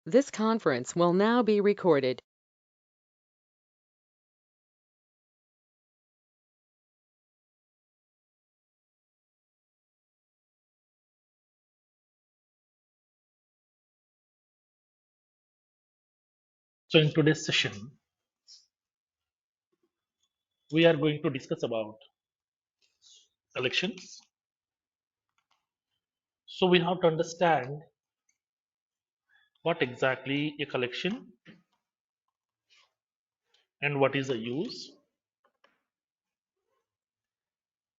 This conference will now be recorded. So in today's session, we are going to discuss about collections. So we have to understand what exactly a collection and what is the use.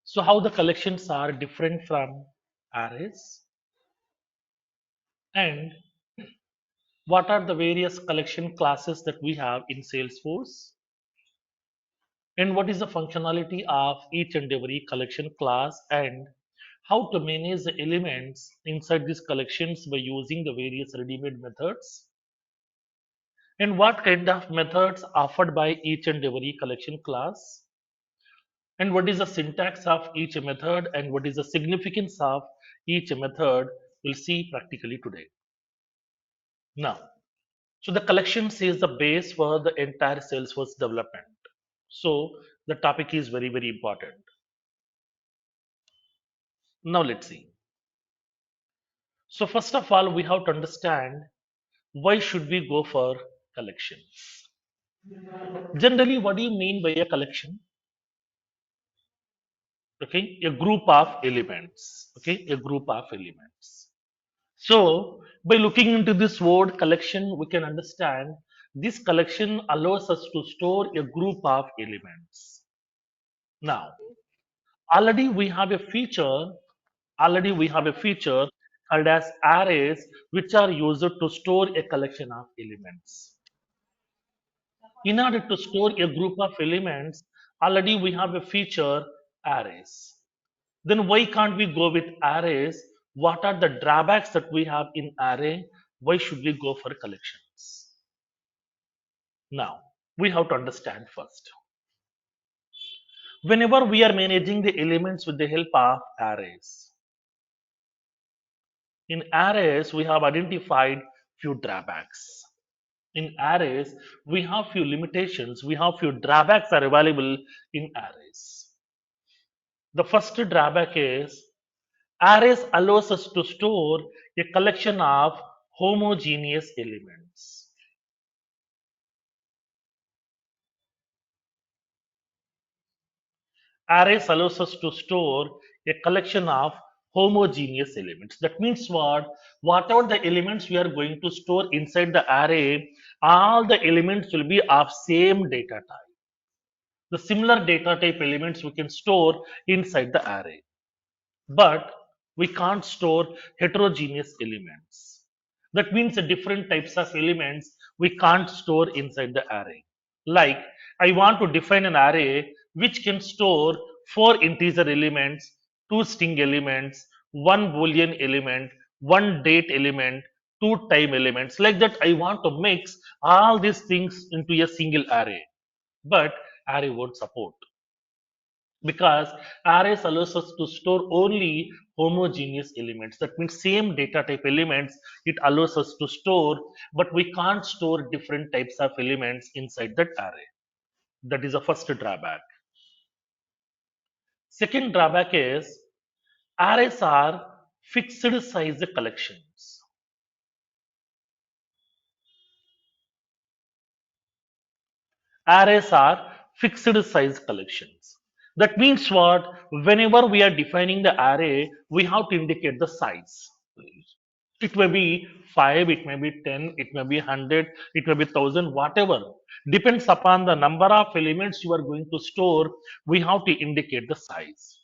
So how the collections are different from arrays and what are the various collection classes that we have in Salesforce and what is the functionality of each and every collection class and how to manage the elements inside these collections by using the various ready-made methods and what kind of methods offered by each and every collection class and what is the syntax of each method and what is the significance of each method we'll see practically today. Now, so the collections is the base for the entire Salesforce development. So the topic is very, very important. Now let's see. So first of all, we have to understand why should we go for collections. Generally, what do you mean by a collection? Okay, a group of elements. Okay, a group of elements. So by looking into this word collection we can understand this collection allows us to store a group of elements. Now already we have a feature already we have a feature called as arrays which are used to store a collection of elements. In order to store a group of elements already we have a feature arrays. Then why can't we go with arrays? What are the drawbacks that we have in array? Why should we go for collections? Now, we have to understand first. Whenever we are managing the elements with the help of arrays, in arrays we have identified few drawbacks. In arrays, we have few limitations, we have few drawbacks are available in arrays. The first drawback is arrays allows us to store a collection of homogeneous elements. Arrays allows us to store a collection of homogeneous elements. That means what? Whatever the elements we are going to store inside the array, all the elements will be of same data type. The similar data type elements we can store inside the array. But we can't store heterogeneous elements. That means the different types of elements we can't store inside the array. Like I want to define an array which can store four integer elements, two string elements, one boolean element, one date element, two time elements. Like that, I want to mix all these things into a single array. But array won't support because arrays allows us to store only homogeneous elements. That means same data type elements it allows us to store, but we can't store different types of elements inside that array. That is the first drawback. Second drawback is arrays are fixed size collections. Arrays are fixed size collections. That means what? Whenever we are defining the array, we have to indicate the size. It may be 5, it may be 10, it may be 100, it may be 1000, whatever. Depends upon the number of elements you are going to store, we have to indicate the size.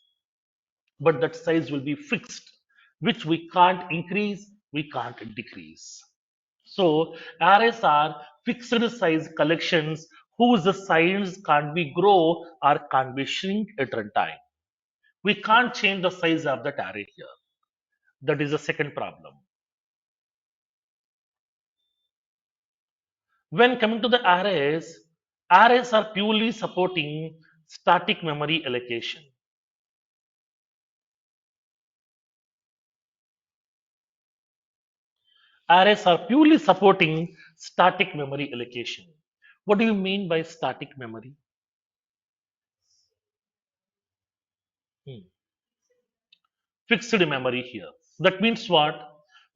But that size will be fixed, which we can't increase, we can't decrease. So arrays are fixed size collections whose size can't be grow or can't be shrink at runtime. We can't change the size of that array here. That is the second problem. When coming to the arrays, arrays are purely supporting static memory allocation. Arrays are purely supporting static memory allocation. What do you mean by static memory? Hmm. Fixed memory here. That means what?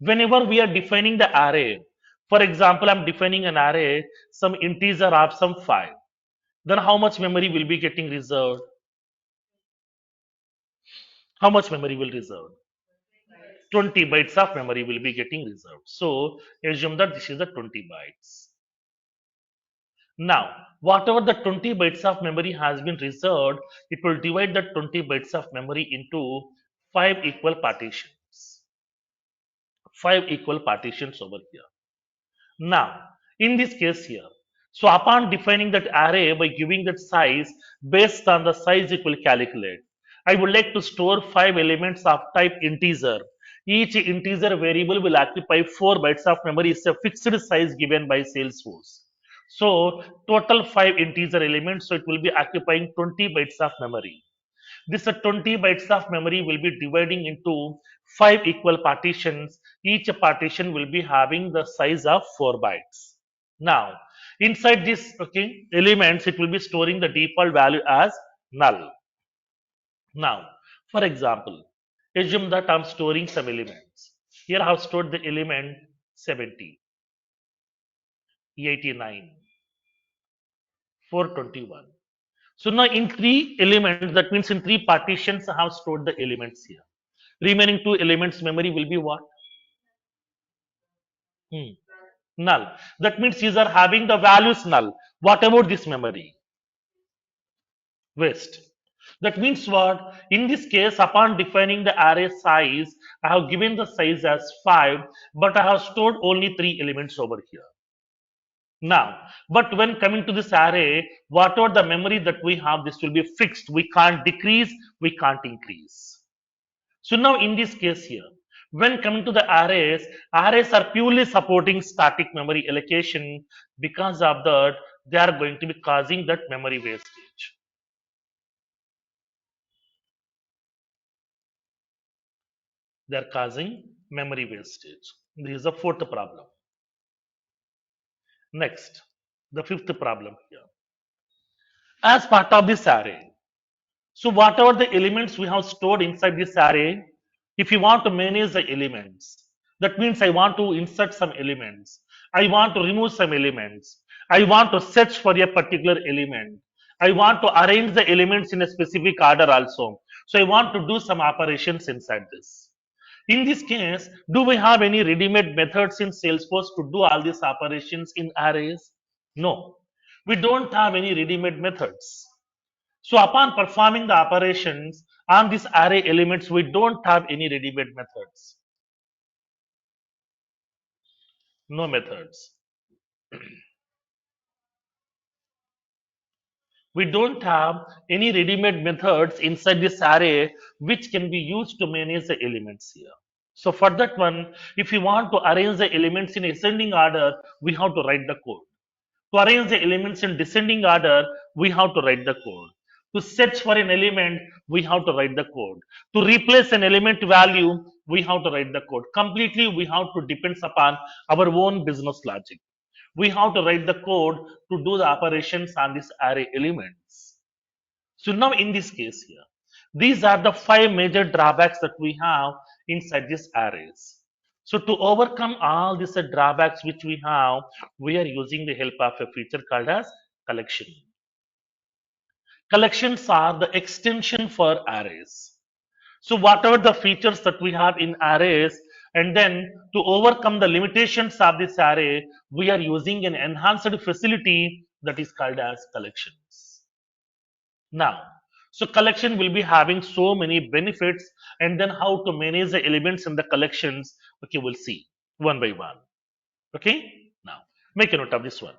Whenever we are defining the array, for example, I'm defining an array, some integer of some 5. Then how much memory will be getting reserved? How much memory will reserve? 20 bytes of memory will be getting reserved. So assume that this is the 20 bytes. Now, whatever the 20 bytes of memory has been reserved, it will divide the 20 bytes of memory into 5 equal partitions. 5 equal partitions over here. Now, in this case here, so upon defining that array by giving that size, based on the size it will calculate. I would like to store 5 elements of type integer. Each integer variable will occupy 4 bytes of memory. It's a fixed size given by Salesforce. So total 5 integer elements, so it will be occupying 20 bytes of memory. This 20 bytes of memory will be dividing into 5 equal partitions. Each partition will be having the size of 4 bytes. Now, inside this elements, it will be storing the default value as null. Now, for example, assume that I'm storing some elements. Here I have stored the element 70, 89, 421. So now in 3 elements, that means in 3 partitions, I have stored the elements here. Remaining 2 elements memory will be what? Hmm. Null. That means these are having the values null. What about this memory? Waste. That means what? In this case, upon defining the array size, I have given the size as 5, but I have stored only 3 elements over here. Now, but when coming to this array, whatever the memory that we have, this will be fixed. We can't decrease, we can't increase. So now in this case here, when coming to the arrays, arrays are purely supporting static memory allocation. Because of that, they are going to be causing that memory wastage. They are causing memory wastage. This is the fourth problem. Next, the fifth problem here. As part of this array, so whatever the elements we have stored inside this array, if you want to manage the elements, that means I want to insert some elements. I want to remove some elements. I want to search for a particular element. I want to arrange the elements in a specific order also. So I want to do some operations inside this. In this case, do we have any ready-made methods in Salesforce to do all these operations in arrays? No. We don't have any ready-made methods. So upon performing the operations on these array elements, we don't have any ready-made methods. No methods. We don't have any ready-made methods inside this array which can be used to manage the elements here. So for that one, if we want to arrange the elements in ascending order, we have to write the code. To arrange the elements in descending order, we have to write the code. To search for an element, we have to write the code. To replace an element value, we have to write the code. Completely, we have to depend upon our own business logic. We have to write the code to do the operations on these array elements. So now in this case here, these are the 5 major drawbacks that we have inside these arrays. So to overcome all these drawbacks which we have, we are using the help of a feature called as collection. Collections are the extension for arrays. So whatever the features that we have in arrays, and then to overcome the limitations of this array, we are using an enhanced facility that is called as collections. Now, so collection will be having so many benefits, and then how to manage the elements in the collections. Okay, we'll see one by one. Okay, now make a note of this one.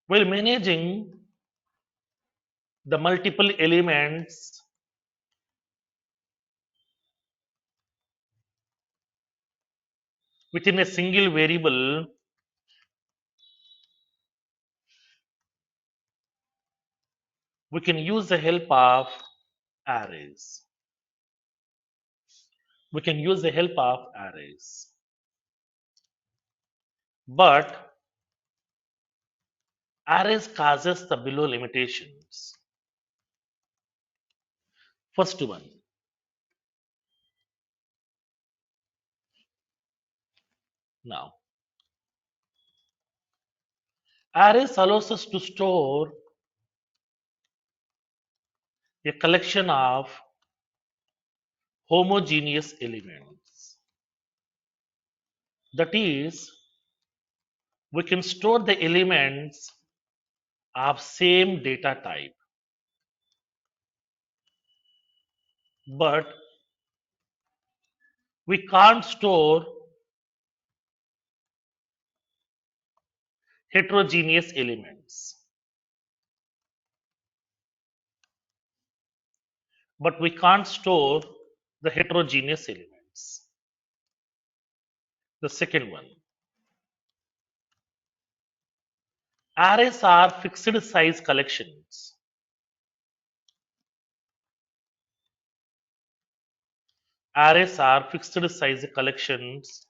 While managing the multiple elements within a single variable, we can use the help of arrays. We can use the help of arrays. But arrays causes the below limitations. First one, now arrays allows us to store a collection of homogeneous elements. That is, we can store the elements of same data type, but we can't store heterogeneous elements. But we can't store the heterogeneous elements. The second one, arrays are fixed size collections. Arrays are fixed size collections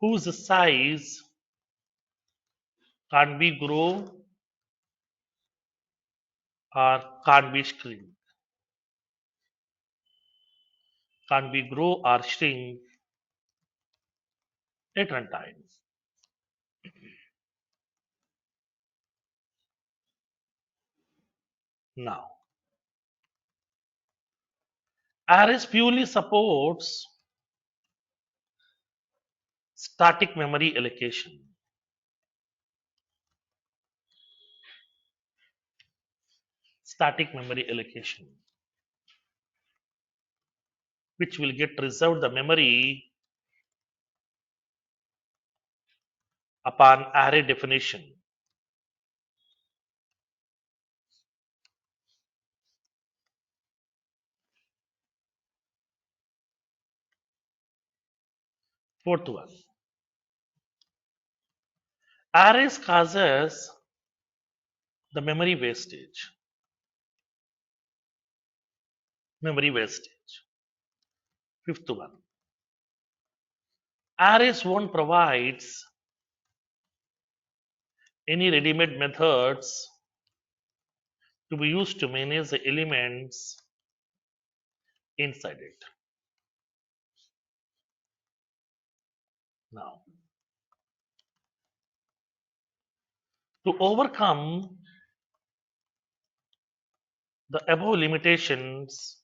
whose size can't be grow or can't be shrink. Can't be grow or shrink at runtime. Now, arrays purely supports static memory allocation. Static memory allocation, which will get reserved the memory upon array definition. Fourth one, arrays causes the memory wastage. Memory wastage. Fifth one, arrays won't provides any ready-made methods to be used to manage the elements inside it. Now, to overcome the above limitations,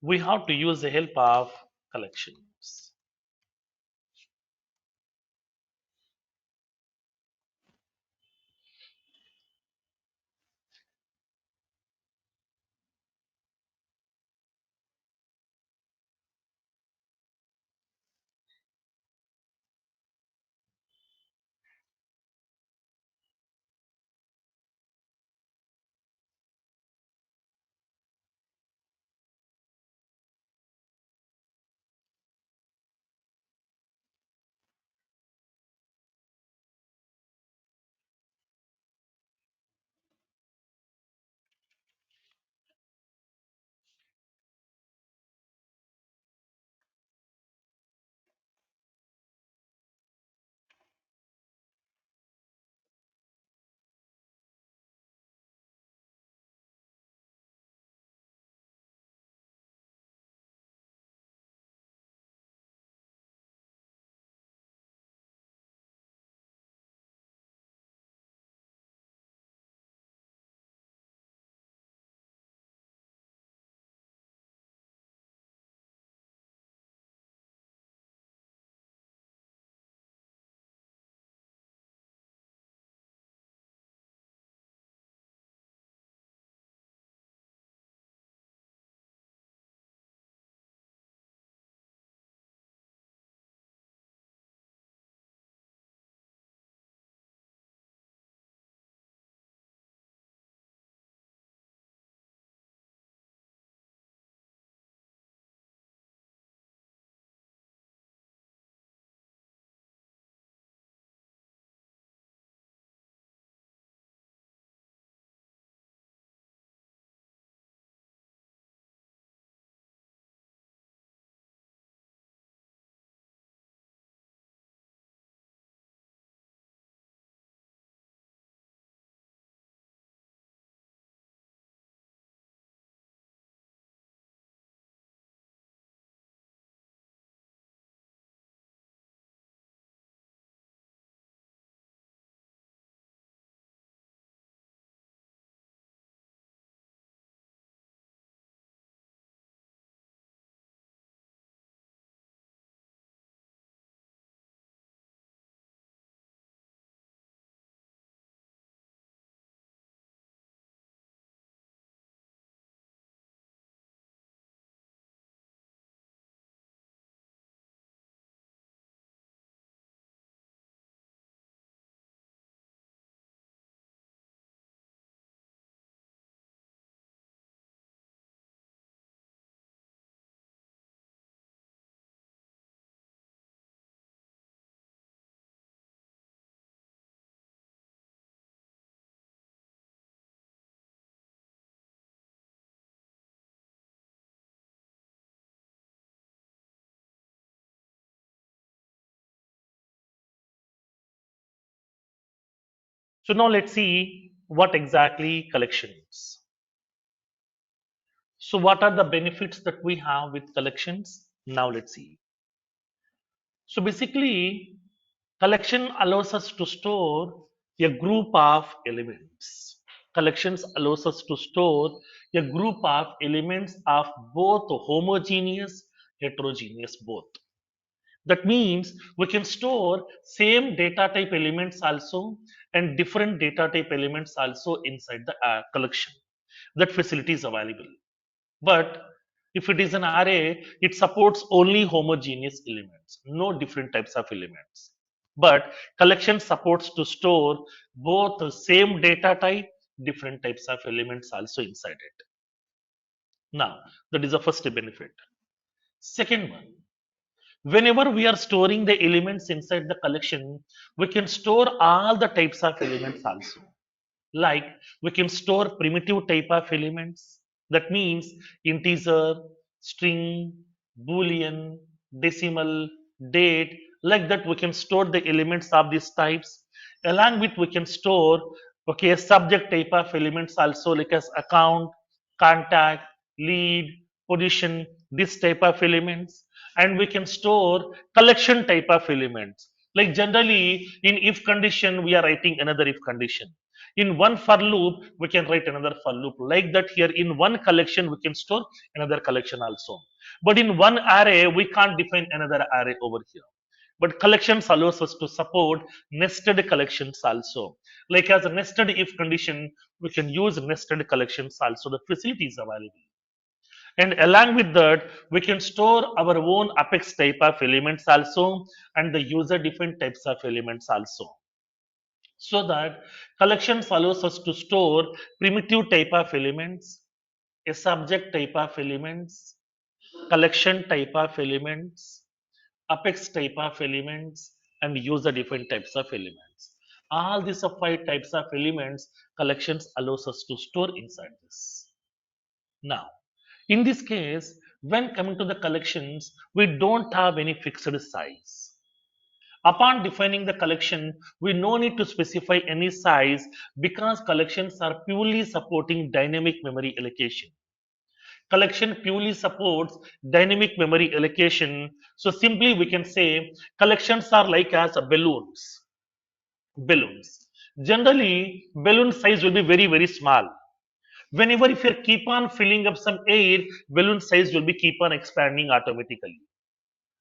we have to use the help of collections. So now let's see what exactly collection is. So what are the benefits that we have with collections? Now let's see. So basically, collection allows us to store a group of elements. Collections allows us to store a group of elements of both homogeneous, heterogeneous both. That means we can store same data type elements also and different data type elements also inside the collection. That facility is available. But if it is an array, it supports only homogeneous elements, no different types of elements. But collection supports to store both the same data type, different types of elements also inside it. Now, that is the first benefit. Second one, whenever we are storing the elements inside the collection, we can store all the types of elements also. Like we can store primitive type of elements. That means integer, string, boolean, decimal, date. Like that, we can store the elements of these types. Along with we can store subject type of elements also like as account, contact, lead, position, this type of elements. And we can store collection type of elements. Like generally in if condition, we are writing another if condition. In one for loop we can write another for loop. Like that, here in one collection we can store another collection also, but in one array we can't define another array over here. But collections allows us to support nested collections also. Like as a nested if condition, we can use nested collections also. The facility is available. And along with that, we can store our own apex type of elements also and the user defined types of elements also. So that collections allows us to store primitive type of elements, a subject type of elements, collection type of elements, apex type of elements, and user defined types of elements. All these are five types of elements collections allows us to store inside this. Now, in this case, when coming to the collections, we don't have any fixed size. Upon defining the collection, we no need to specify any size because collections are purely supporting dynamic memory allocation. Collection purely supports dynamic memory allocation. So simply we can say collections are like as balloons. Balloons. Generally, balloon size will be very, very small. Whenever if you keep on filling up some air, balloon size will be keep on expanding automatically.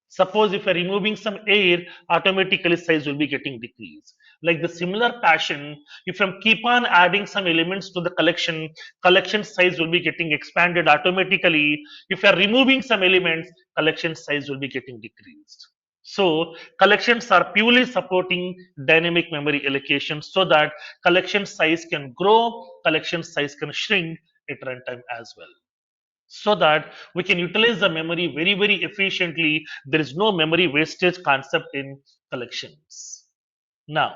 Suppose if you're removing some air, automatically size will be getting decreased. Like the similar passion, if you keep on adding some elements to the collection, collection size will be getting expanded automatically. If you're removing some elements, collection size will be getting decreased. So collections are purely supporting dynamic memory allocation so that collection size can grow, collection size can shrink at runtime as well, so that we can utilize the memory very, very efficiently. There is no memory wastage concept in collections. Now,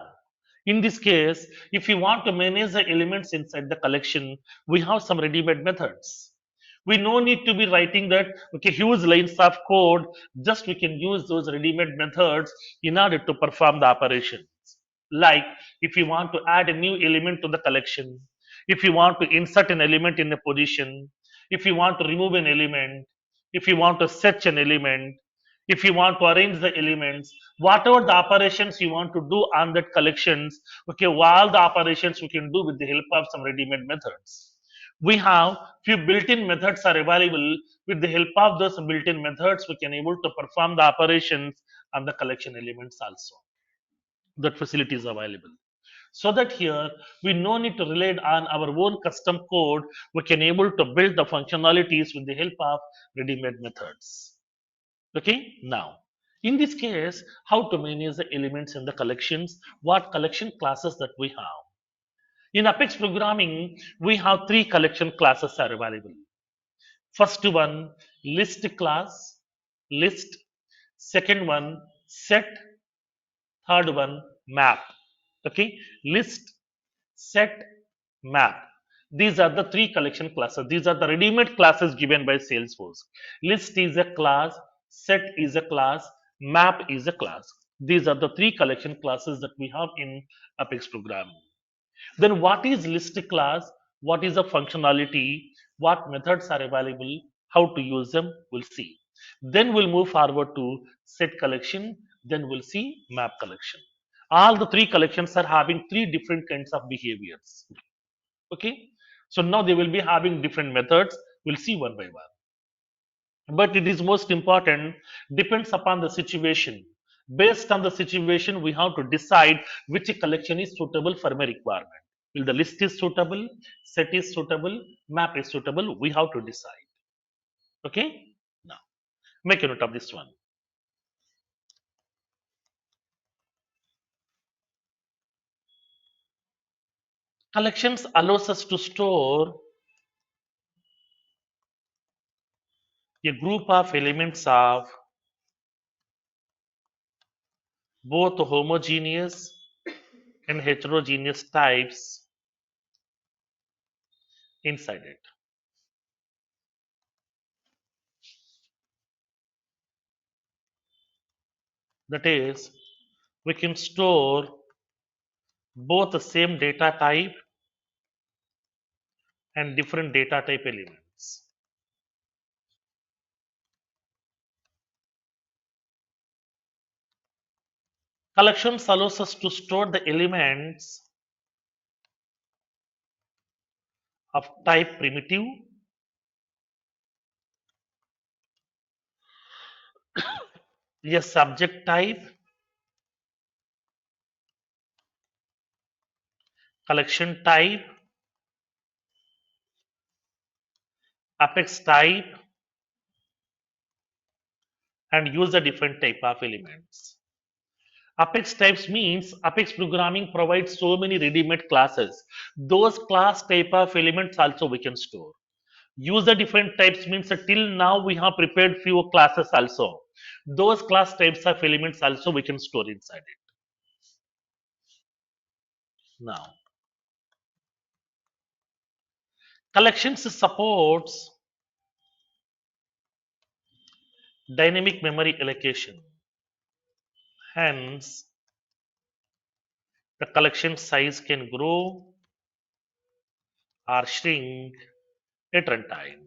in this case, if you want to manage the elements inside the collection, we have some ready-made methods. We no need to be writing that huge lines of code. Just we can use those ready-made methods in order to perform the operations. Like if you want to add a new element to the collection, if you want to insert an element in a position, if you want to remove an element, if you want to search an element, if you want to arrange the elements, whatever the operations you want to do on that collections, all the operations we can do with the help of some ready-made methods. We have few built-in methods are available. With the help of those built-in methods, we can able to perform the operations on the collection elements also. That facility is available. So that here we no need to rely on our own custom code. We can able to build the functionalities with the help of ready-made methods. Okay, now in this case, how to manage the elements in the collections, what collection classes that we have. In Apex programming, we have three collection classes are available. First one, list class, list. Second one, set. Third one, map. Okay, list, set, map. These are the three collection classes. These are the ready-made classes given by Salesforce. List is a class, set is a class, map is a class. These are the three collection classes that we have in Apex programming. Then what is list class? What is the functionality? What methods are available? How to use them? We'll see. Then we'll move forward to set collection. Then we'll see map collection. All the three collections are having three different kinds of behaviors. Okay. So now they will be having different methods. We'll see one by one. But it is most important, depends upon the situation. Based on the situation, we have to decide which collection is suitable for my requirement. Will the list is suitable, set is suitable, map is suitable? We have to decide. Okay. Now make a note of this one. Collections allows us to store a group of elements of both homogeneous and heterogeneous types inside it. That is, we can store both the same data type and different data type elements. Collections allows us to store the elements of type primitive, a subject type, collection type, apex type, and use a different type of elements. Apex types means Apex programming provides so many ready-made classes. Those class type of elements also we can store. Use the different types means that till now we have prepared few classes also. Those class types of elements also we can store inside it. Now, collections supports dynamic memory allocation. Hence, the collection size can grow or shrink at runtime.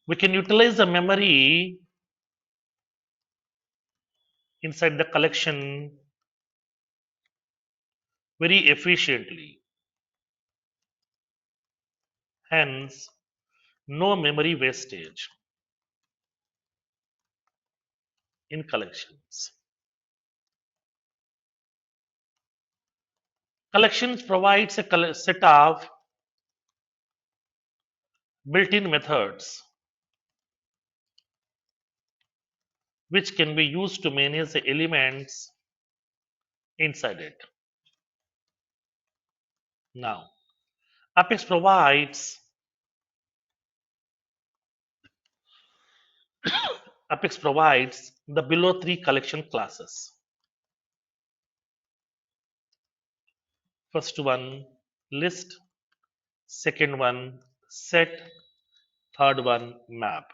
We can utilize the memory inside the collection very efficiently. Hence, no memory wastage in collections. Collections provides a set of built-in methods which can be used to manage the elements inside it. Now, Apex provides the below three collection classes. First one, list. Second one, set. Third one, map.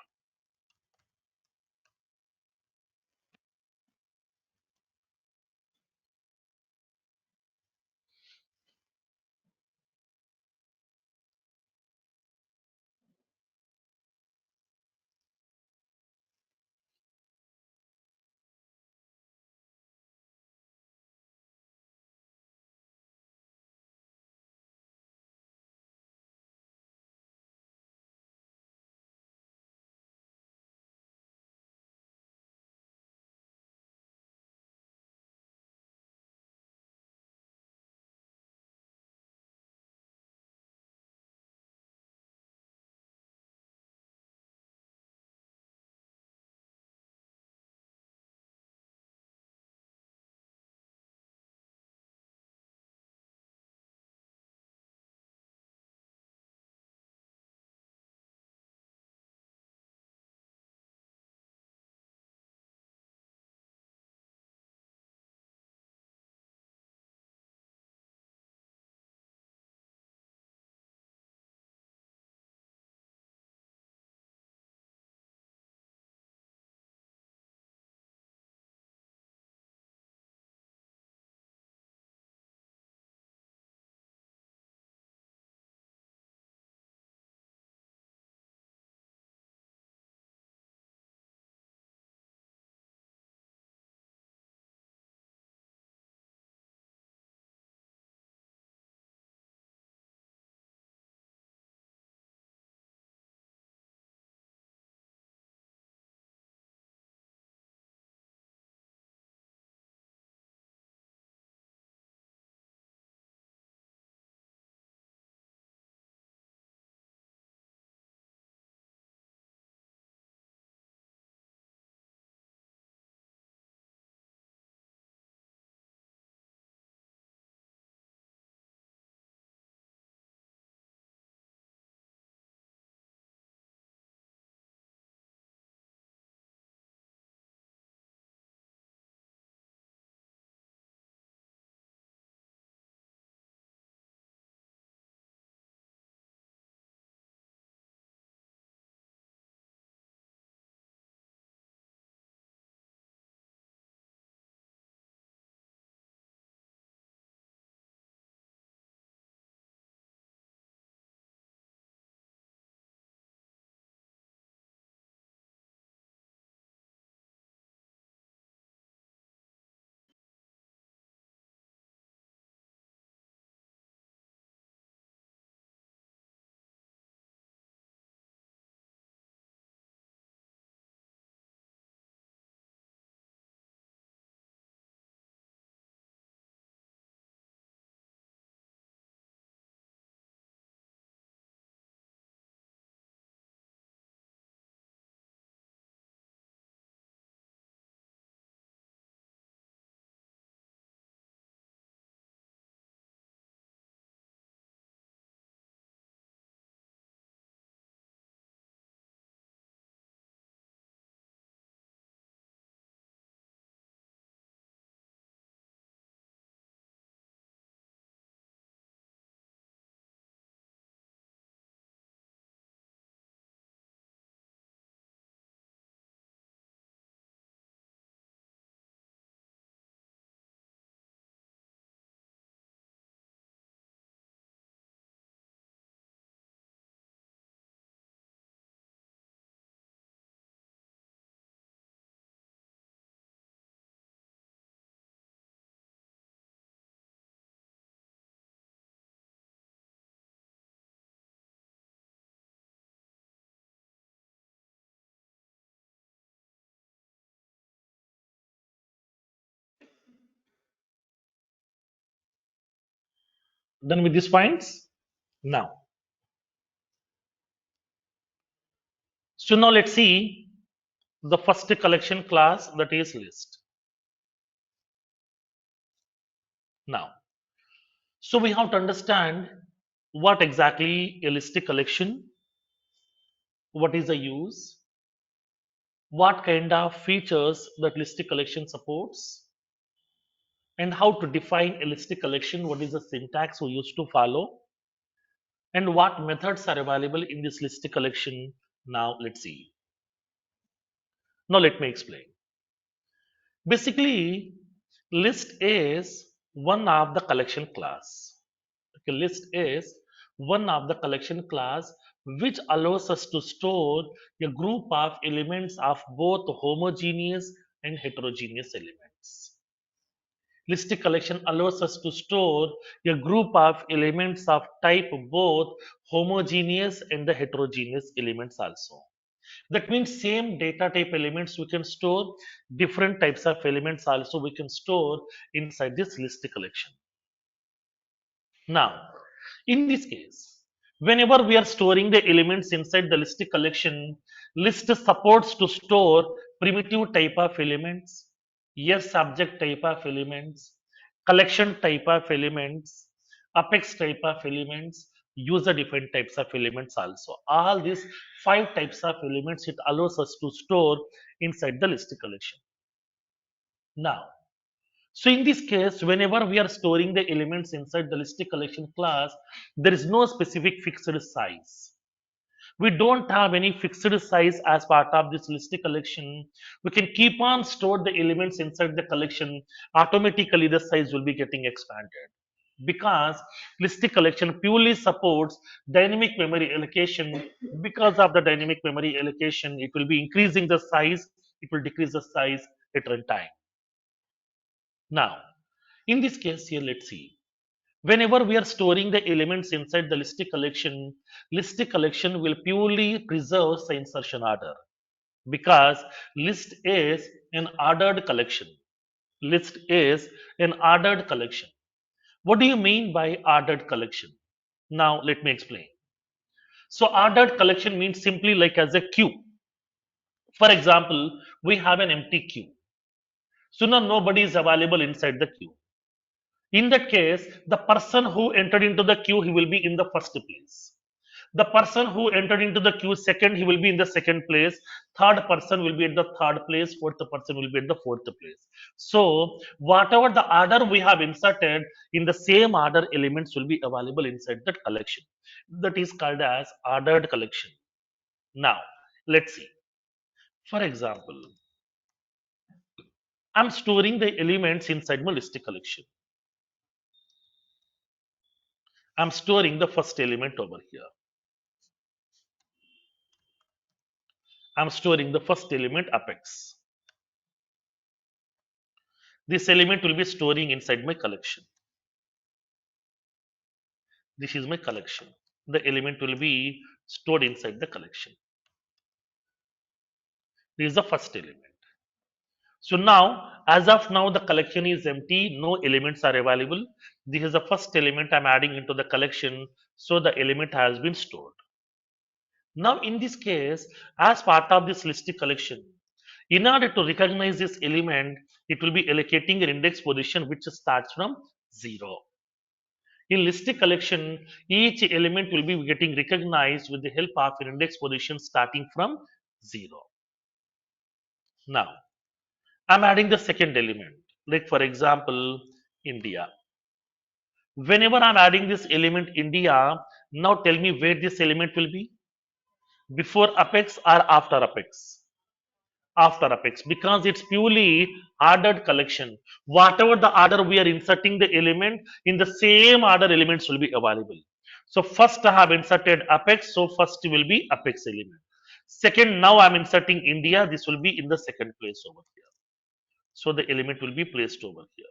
Done with these points? Now, so now let's see the first collection class, that is list. Now, so we have to understand what exactly a list collection, what is the use, what kind of features that list collection supports, and how to define a list collection, what is the syntax we used to follow, and what methods are available in this list collection. Now let's see. Now let me explain. Basically, list is one of the collection class. Okay, list is one of the collection class which allows us to store a group of elements of both homogeneous and heterogeneous elements. List collection allows us to store a group of elements of type both homogeneous and the heterogeneous elements also. That means same data type elements we can store, different types of elements also we can store inside this list collection. Now, in this case, whenever we are storing the elements inside the list collection, list supports to store primitive type of elements, yes subject type of elements, collection type of elements, apex type of elements, user defined types of elements also. All these five types of elements it allows us to store inside the list collection. Now, so in this case, whenever we are storing the elements inside the list collection class, there is no specific fixed size. We don't have any fixed size as part of this list collection. We can keep on store the elements inside the collection. Automatically, the size will be getting expanded because list collection purely supports dynamic memory allocation. Because of the dynamic memory allocation, it will be increasing the size. It will decrease the size at runtime. Now, in this case here, let's see. Whenever we are storing the elements inside the list collection will purely preserve the insertion order because list is an ordered collection. List is an ordered collection. What do you mean by ordered collection? Now, let me explain. So, ordered collection means simply like as a queue. For example, we have an empty queue. So now nobody is available inside the queue. In that case, the person who entered into the queue, he will be in the first place. The person who entered into the queue second, he will be in the second place. Third person will be at the third place. Fourth person will be at the fourth place. So, whatever the order we have inserted, in the same order, elements will be available inside that collection. That is called as ordered collection. Now, let's see. For example, I'm storing the elements inside my list collection. I'm storing the first element over here. I'm storing the first element apex. This element will be storing inside my collection. This is my collection. The element will be stored inside the collection. This is the first element. So now, as of now, the collection is empty. No elements are available. This is the first element I'm adding into the collection. So the element has been stored. Now, in this case, as part of this list collection, in order to recognize this element, it will be allocating an index position which starts from 0. In list collection, each element will be getting recognized with the help of an index position starting from 0. Now, I'm adding the second element, like for example, India. Whenever I'm adding this element India, now tell me where this element will be, before apex or after apex? After apex, because it's purely ordered collection. Whatever the order we are inserting the element, in the same order elements will be available. So first I have inserted apex, so first will be apex element. Second, now I'm inserting India, this will be in the second place over here. So the element will be placed over here.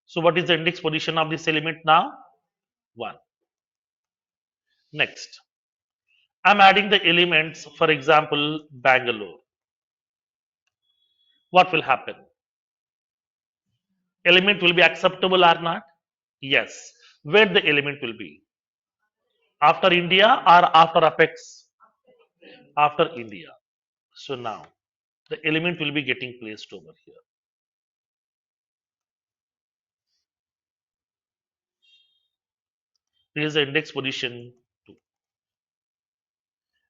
So what is the index position of this element now? 1. Next, I'm adding the elements, for example, Bangalore. What will happen? Element will be acceptable or not? Yes. Where the element will be? After India or after Apex? After India. So now the element will be getting placed over here. This is the index position 2.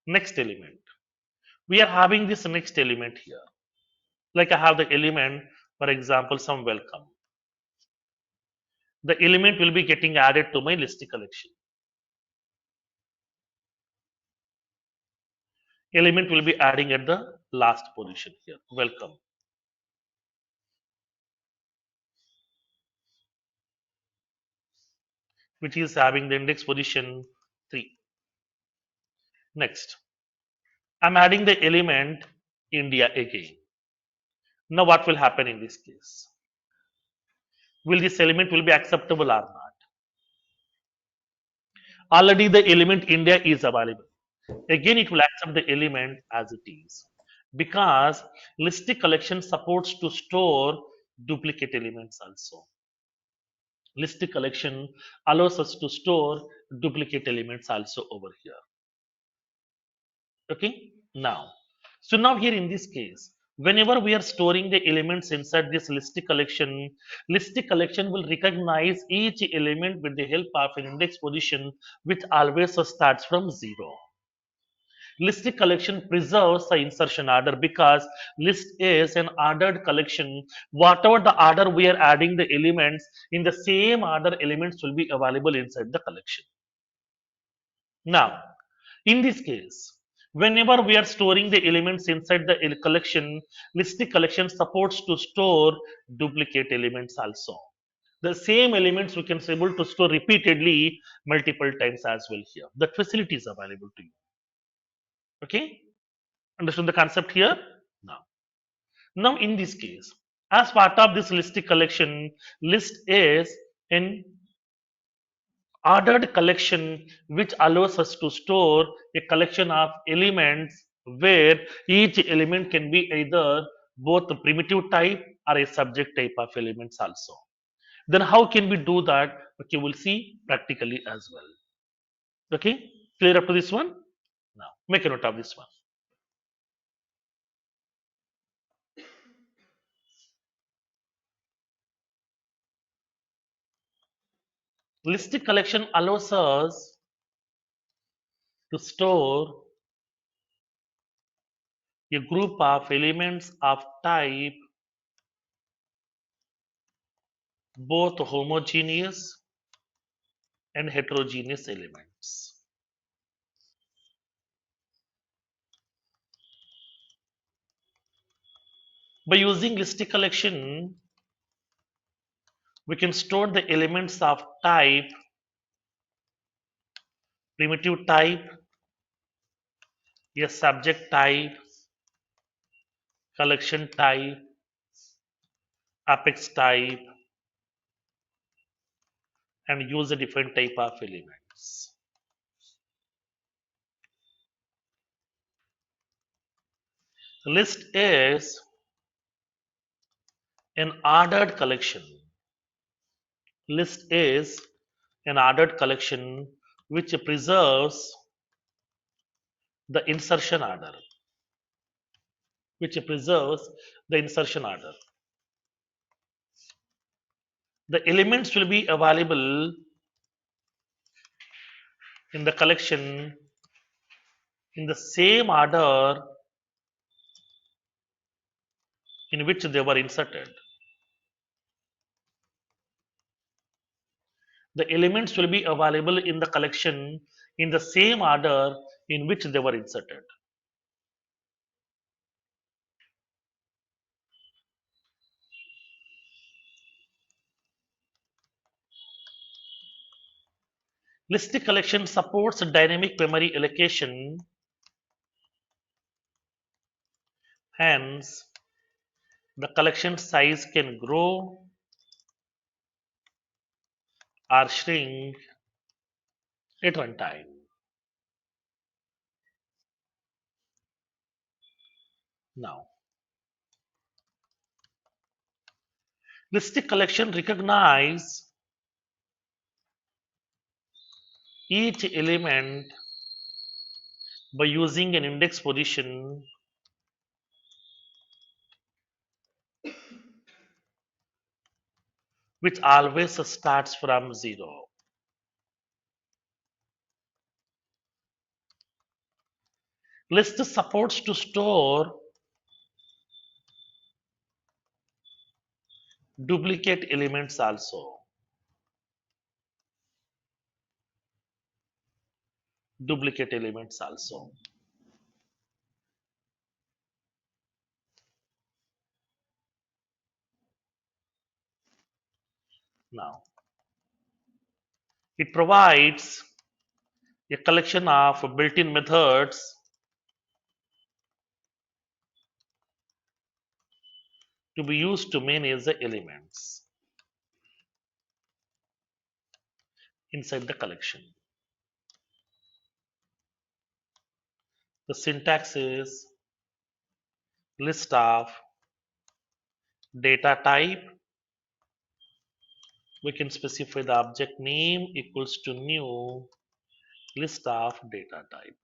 Next element. We are having this next element here. Like I have the element, for example, some welcome. The element will be getting added to my list collection. Element will be adding at the last position here. Welcome. Which is having the index position 3. Next, I'm adding the element India again. Now what will happen in this case? Will this element will be acceptable or not? Already the element India is available. Again, it will accept the element as it is because list collection supports to store duplicate elements also. List collection allows us to store duplicate elements also over here. Okay, now, so now here in this case, whenever we are storing the elements inside this list collection will recognize each element with the help of an index position which always starts from 0. List collection preserves the insertion order because list is an ordered collection. Whatever the order we are adding the elements, in the same order elements will be available inside the collection. Now, in this case, whenever we are storing the elements inside the collection, list collection supports to store duplicate elements also. The same elements we can able to store repeatedly multiple times as well here. That facility is available to you. Okay, understand the concept here? Now, now in this case, as part of this list collection, list is an ordered collection which allows us to store a collection of elements where each element can be either both a primitive type or a subject type of elements also. Then how can we do that? Okay, we'll see practically as well. Okay, clear up to this one? Now make a note of this one. List collection allows us to store a group of elements of type both homogeneous and heterogeneous elements. By using list collection, we can store the elements of type primitive type, a subject type, collection type, apex type, and use a different type of elements. List is an ordered collection. List is an ordered collection which preserves the insertion order. Which preserves the insertion order. The elements will be available in the collection in the same order in which they were inserted. The elements will be available in the collection in the same order in which they were inserted. List collection supports dynamic memory allocation, hence the collection size can grow or shrink at one time. Now, Listic collection recognize each element by using an index position which always starts from 0. List supports to store duplicate elements also. Duplicate elements also. Now, it provides a collection of built-in methods to be used to manage the elements inside the collection. The syntax is list of data type. We can specify the object name equals to new list of data type.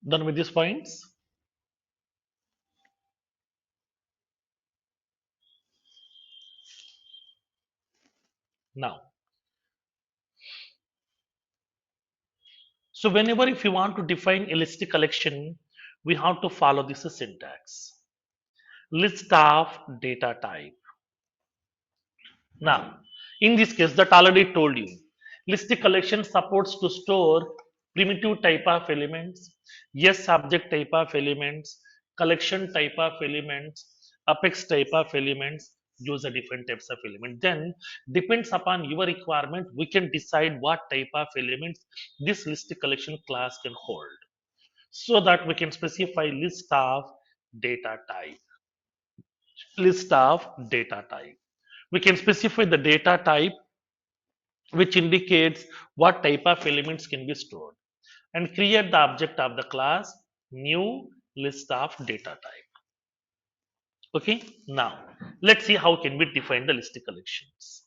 Done with these points? Now, so whenever if you want to define a list collection, we have to follow this syntax. List of data type. Now, in this case, that already told you. List collection supports to store primitive type of elements, yes subject type of elements, collection type of elements, apex type of elements, use a different types of element. Then depends upon your requirement, we can decide what type of elements this list collection class can hold. So that we can specify list of data type. List of data type. We can specify the data type which indicates what type of elements can be stored and create the object of the class new list of data type. Okay, now let's see how can we define the list collections.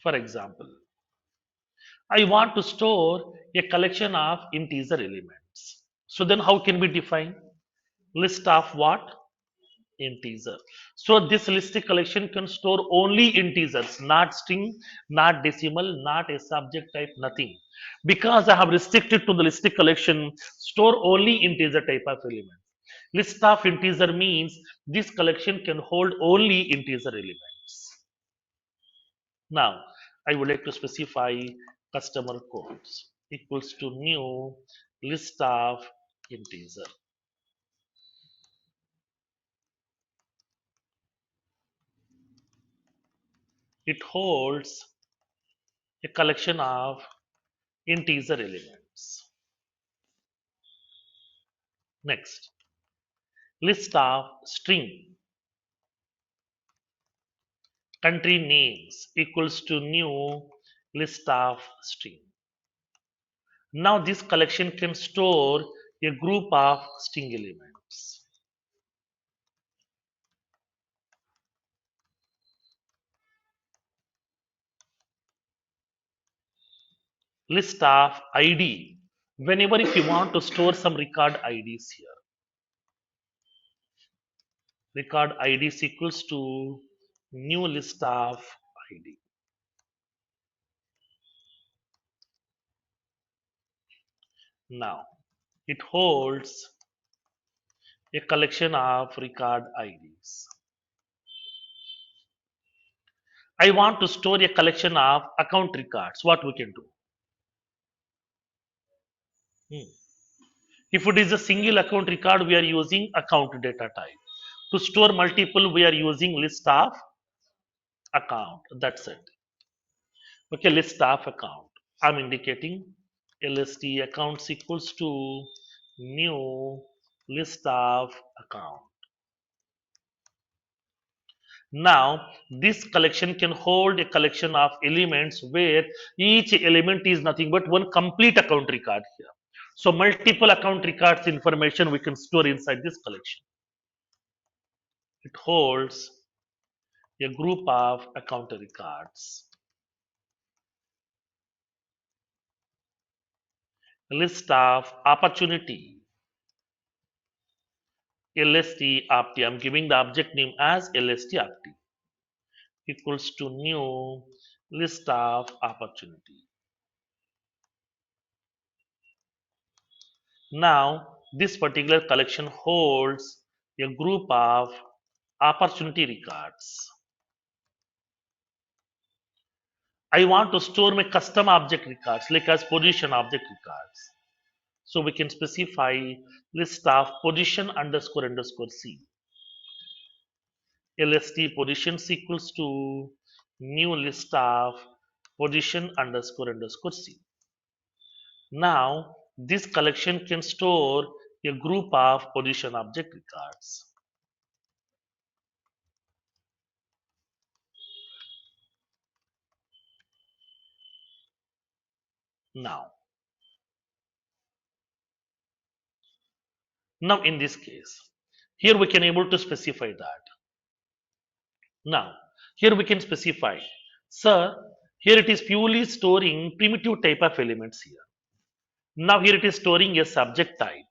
For example, I want to store a collection of integer elements. So then how can we define list of what? Integer. So this list collection can store only integers, not string, not decimal, not a subject type, nothing. Because I have restricted to the list collection, store only integer type of element. List of integer means this collection can hold only integer elements. Now, I would like to specify customer codes equals to new list of integer. It holds a collection of integer elements. Next, list of string country names equals to new list of string. Now this collection can store a group of string elements. List of ID. Whenever if you want to store some record IDs here, record IDs equals to new list of ID. Now it holds a collection of record IDs. I want to store a collection of account records. What we can do? If it is a single account record, we are using account data type. To store multiple, we are using list of account. That's it. Okay, list of account. I'm indicating list accounts equals to new list of account. Now, this collection can hold a collection of elements where each element is nothing but one complete account record here. So, multiple account records information we can store inside this collection. It holds a group of account records. A list of opportunity. LST opti. I'm giving the object name as LST opti equals to new list of opportunity. Now, this particular collection holds a group of opportunity records. I want to store my custom object records like as position object records. So we can specify list of position underscore underscore C. LST positions equals to new list of position underscore underscore C. Now this collection can store a group of position object records. Now in this case, here we can able to specify that. Now here we can specify, sir, Here it is purely storing primitive type of elements here. Now here it is storing a subject type.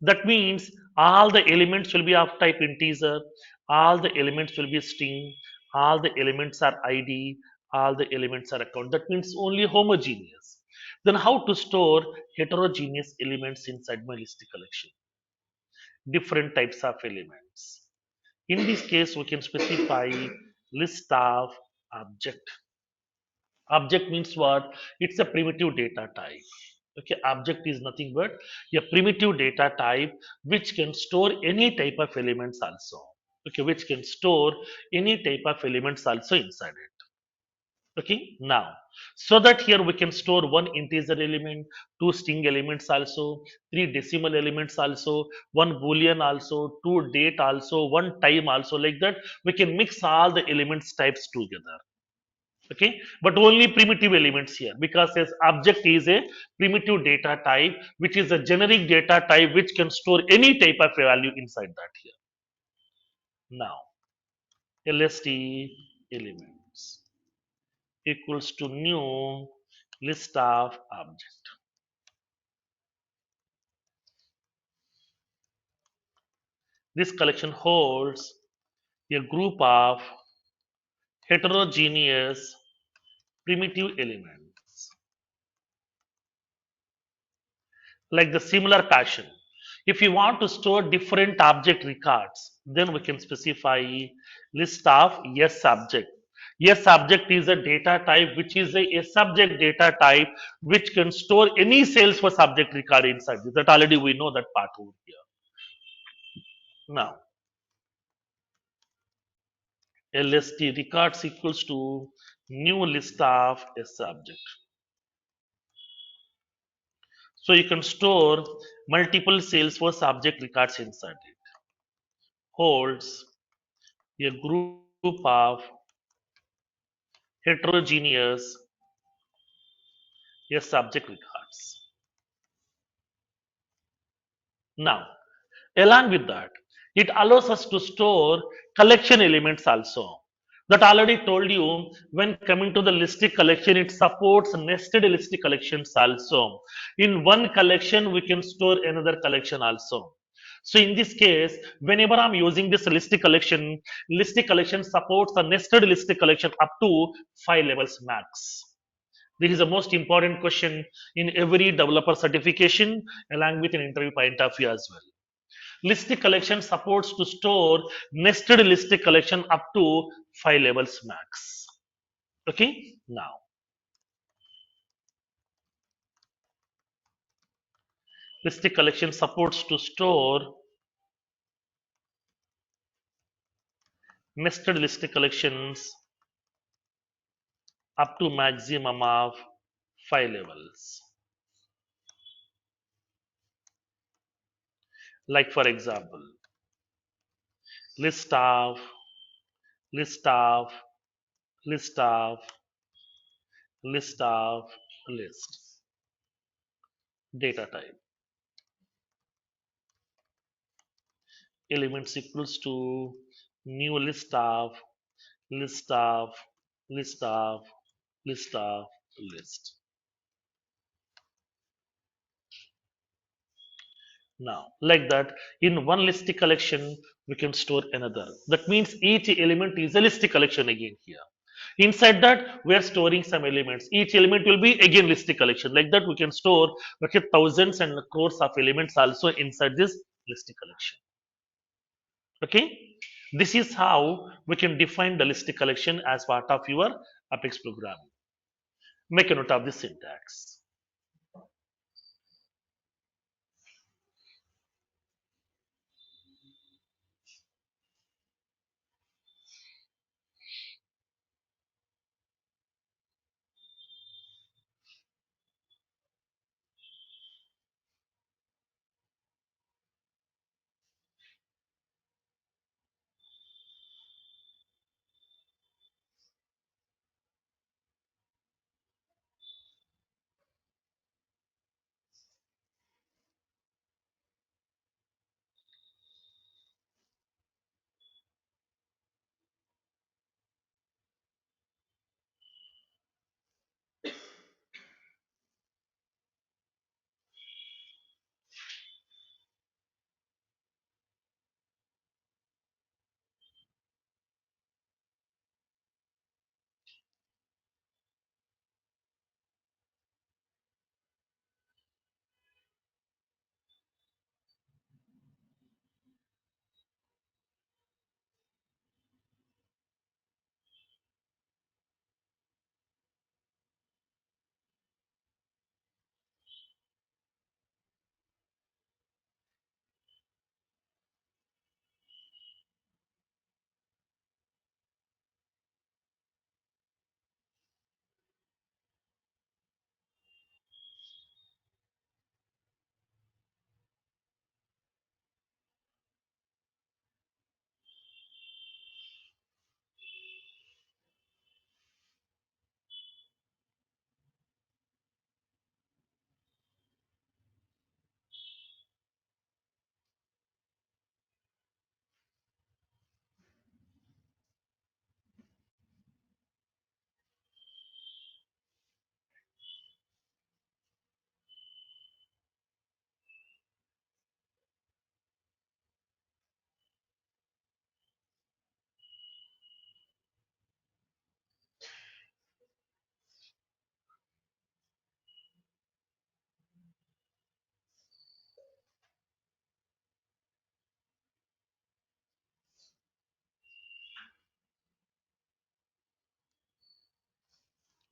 That means all the elements will be of type integer, all the elements will be string, all the elements are ID, all the elements are account. That means only homogeneous. Then how to store heterogeneous elements inside my list collection? Different types of elements. In this case, we can specify list of object. Object means what? It's a primitive data type. Okay, object is nothing but a primitive data type which can store any type of elements also. Okay, which can store any type of elements also inside it. Okay, now so that here we can store one integer element, two string elements also, three decimal elements also, one boolean also, two date also, one time also, like that we can mix all the elements types together. Okay, but only primitive elements here, because this object is a primitive data type which is a generic data type which can store any type of value inside that here. Now lst elements equals to new list of object. This collection holds a group of heterogeneous primitive elements. Like the similar fashion, if you want to store different object records, then we can specify list of yes subject. Yes subject is a data type which is a subject data type which can store any sales for subject record inside this. That already we know that part over here. Now lst records equals to new list of a subject. So you can store multiple Salesforce object records inside it. Holds a group of heterogeneous subject records. Now, along with that, it allows us to store collection elements also. That already told you, when coming to the listic collection, it supports nested listic collections also. In one collection, we can store another collection also. So in this case, whenever I'm using this listic collection supports a nested listic collection up to 5 levels max. This is the most important question in every developer certification along with an interview point of view as well. Listic collection supports to store nested listic collection up to 5 levels max. Okay, now listic collection supports to store nested listic collections up to maximum of 5 levels. Like for example, list of, list of, list of, list of, list, data type. Elements equals to new list of, list of, list of, list of, list. Now, like that, in one listic collection, we can store another. That means each element is a listic collection again here. Inside that, we are storing some elements. Each element will be again listic collection. Like that, we can store okay, thousands and crores of elements also inside this listic collection. Okay, this is how we can define the listic collection as part of your Apex programming. Make a note of the syntax.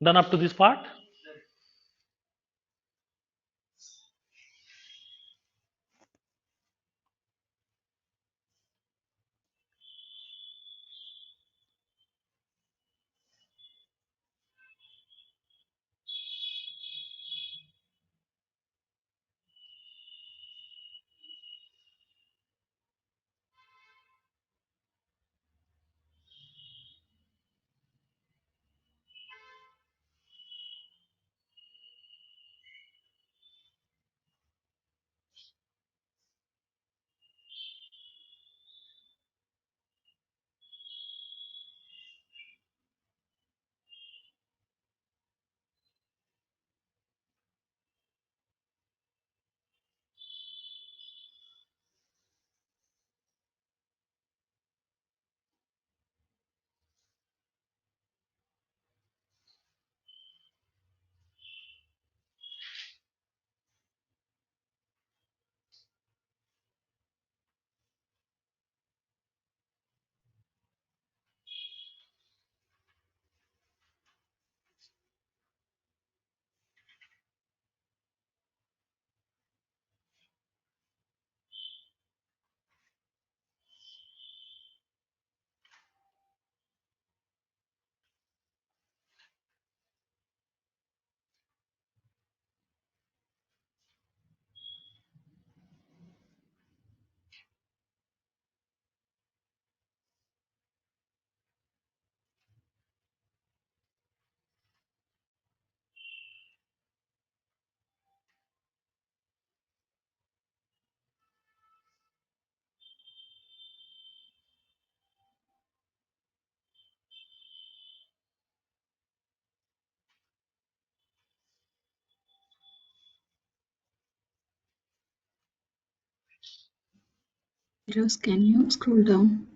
Done up to this part? Firoz, can you scroll down?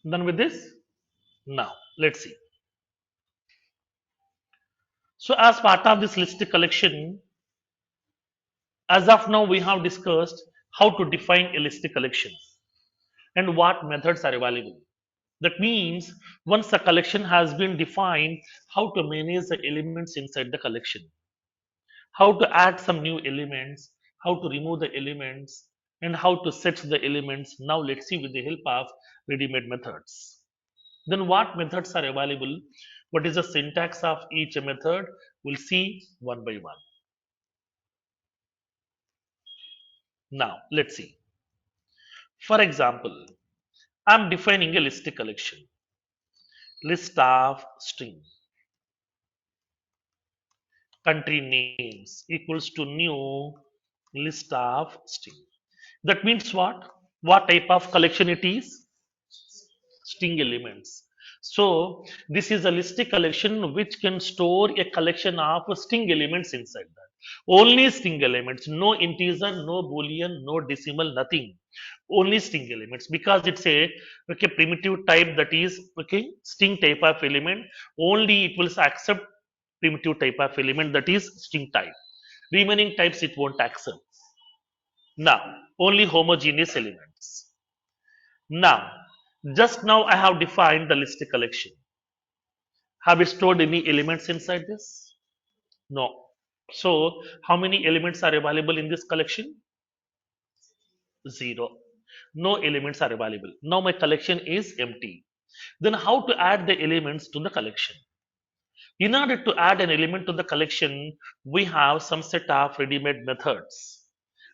Done with this? Now, let's see. So, as part of this list collection, as of now, we have discussed how to define a list collection and what methods are available. That means once a collection has been defined, how to manage the elements inside the collection, how to add some new elements, how to remove the elements, and how to set the elements. Now, let's see with the help of ready-made methods. Then, what methods are available? What is the syntax of each method? We'll see one by one. Now, let's see. For example, I'm defining a list collection. List of string. Country names equals to new list of string. That means what? What type of collection it is? String elements. So this is a list collection which can store a collection of string elements inside that. Only string elements, no integer, no boolean, no decimal, nothing. Only string elements because it's a primitive type, that is string type of element. Only it will accept primitive type of element, that is string type. Remaining types it won't accept. Now only homogeneous elements. Now just now I have defined the list collection. Have we stored any elements inside this? No. So how many elements are available in this collection? 0. No elements are available. Now my collection is empty. Then how to add the elements to the collection? In order to add an element to the collection, we have some set of ready-made methods.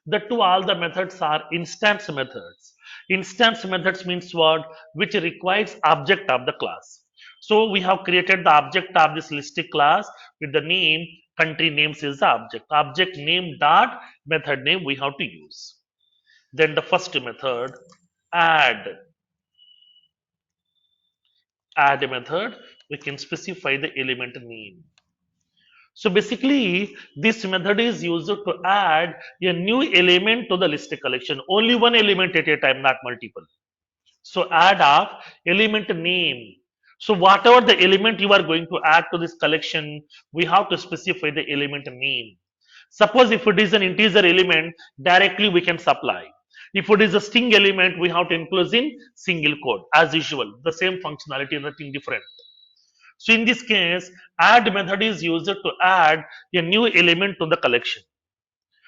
The two all the methods are instance methods. Instance methods means what? Which requires object of the class. So we have created the object of this list class with the name country names is the object. Object name dot method name we have to use. Then the first method add. Add method, we can specify the element name. So basically, this method is used to add a new element to the list collection. Only one element at a time, not multiple. So add of element name. So whatever the element you are going to add to this collection, we have to specify the element name. Suppose if it is an integer element, directly we can supply. If it is a string element, we have to enclose in single quote as usual. The same functionality, nothing different. So in this case, add method is used to add a new element to the collection.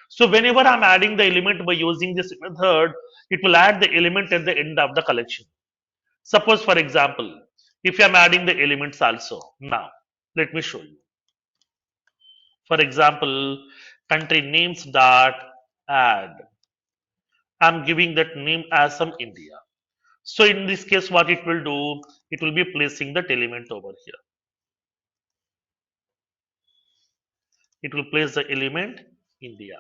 So whenever I'm adding the element by using this method, it will add the element at the end of the collection. Suppose for example, if I'm adding the elements also, now let me show you. For example, country names dot add. I'm giving that name as some India. So in this case, what it will do, it will be placing that element over here. It will place the element India.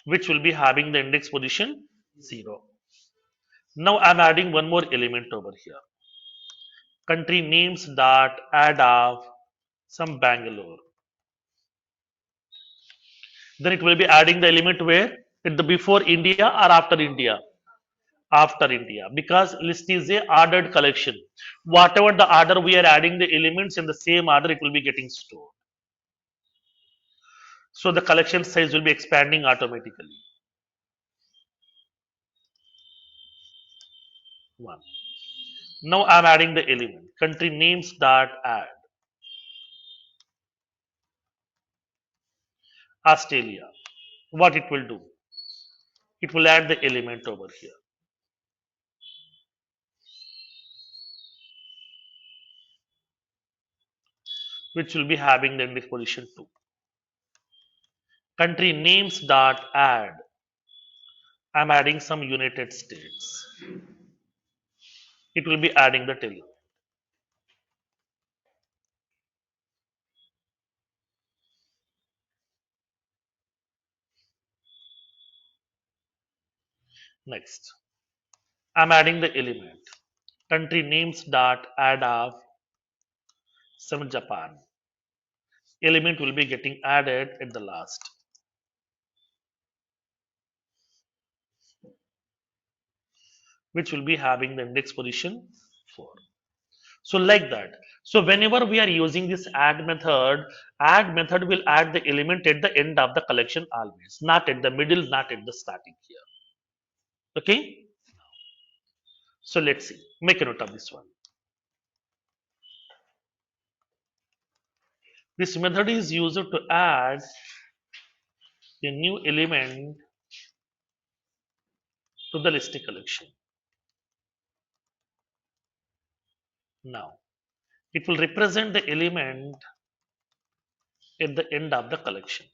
Which will be having the index position 0. Now I'm adding one more element over here. Country names dot add of some Bangalore. Then it will be adding the element where? At the before India or after India? After India. Because list is a ordered collection. Whatever the order we are adding the elements in the same order, it will be getting stored. So the collection size will be expanding automatically. 1. Now I'm adding the element. Country names dot add. Australia. What it will do? It will add the element over here. Which will be having the index position 2. Country names dot add. I'm adding some United States. It will be adding the element. Next, I'm adding the element. Country names dot add of some Japan. Element will be getting added at the last. which will be having the index position 4. So like that. So whenever we are using this add method will add the element at the end of the collection always, not at the middle, not at the starting here. Okay. So let's see. Make a note of this one. This method is used to add a new element to the listing collection. Now, it will represent the element at the end of the collection.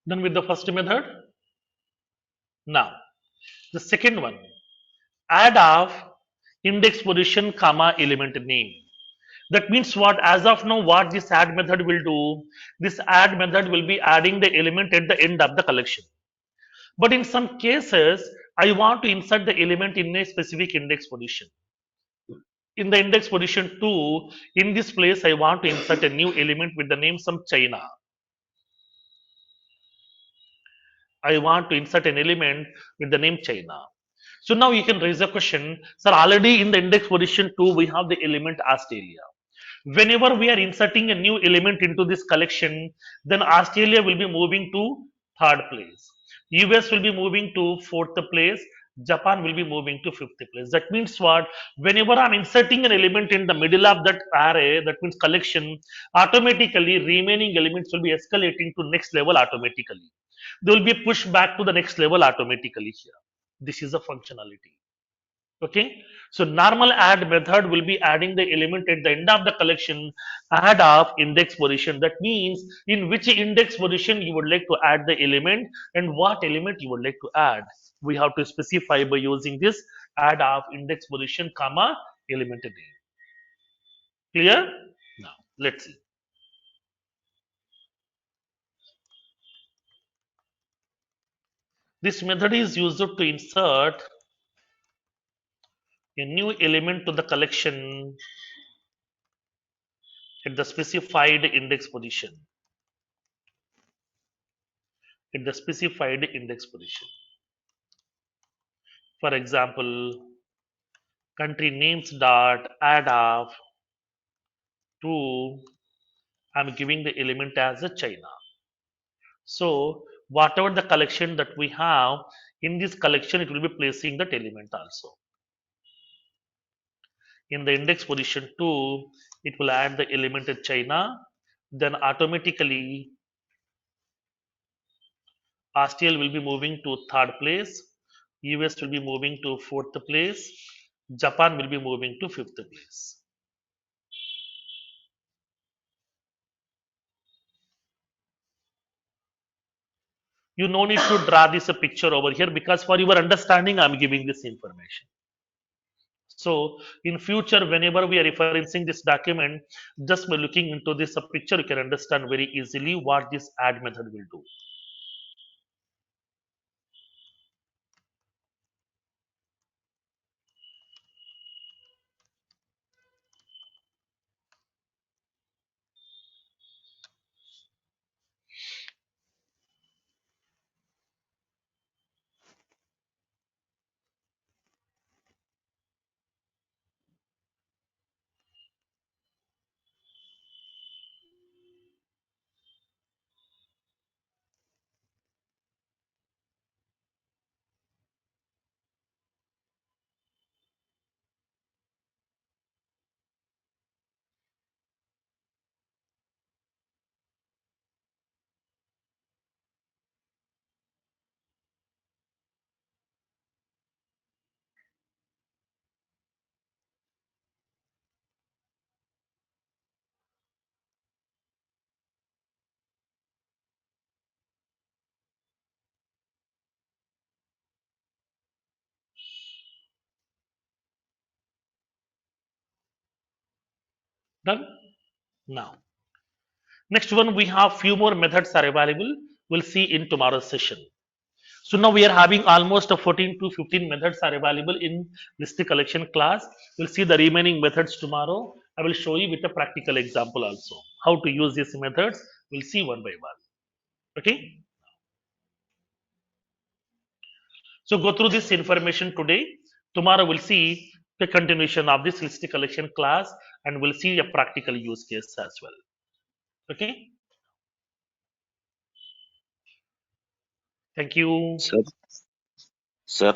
Then with the first method. Now, the second one, add of index position comma element name. That means what? As of now, what this add method will do, this add method will be adding the element at the end of the collection. But in some cases, I want to insert the element in a specific index position. In the index position 2, in this place, I want to insert a new element with the name some China. I want to insert an element with the name China. So now you can raise a question, sir, already in the index position 2, we have the element Australia. Whenever we are inserting a new element into this collection, then Australia will be moving to third place. US will be moving to fourth place Japan will be moving to fifth place. That means what? Whenever I'm inserting an element in the middle of that array, that means collection, automatically remaining elements will be escalating to next level automatically. They will be pushed back to the next level automatically here. This is a functionality. Okay. So normal add method will be adding the element at the end of the collection, add of index position. That means in which index position you would like to add the element and what element you would like to add. We have to specify by using this add of index position comma element name. Clear? Now let's see. This method is used to insert a new element to the collection at the specified index position. At the specified index position. For example, country names dot add of to I'm giving the element as a China. So whatever the collection that we have in this collection, it will be placing that element also. In the index position 2, it will add the element of China. Then automatically Australia will be moving to third place. US will be moving to fourth place. Japan will be moving to fifth place. You no need to draw this a picture over here because for your understanding I'm giving this information. So in future whenever we are referencing this document, just by looking into this a picture you can understand very easily what this add method will do. Done? Now next one we have few more methods are available. We'll see in tomorrow's session. So now we are having almost a 14 to 15 methods are available in list collection class. We'll see the remaining methods tomorrow. I will show you with a practical example also. How to use these methods, we'll see one by one. Okay. So go through this information today. Tomorrow we'll see the continuation of this list collection class and we'll see a practical use case as well. Okay. Thank you. Sir, sir,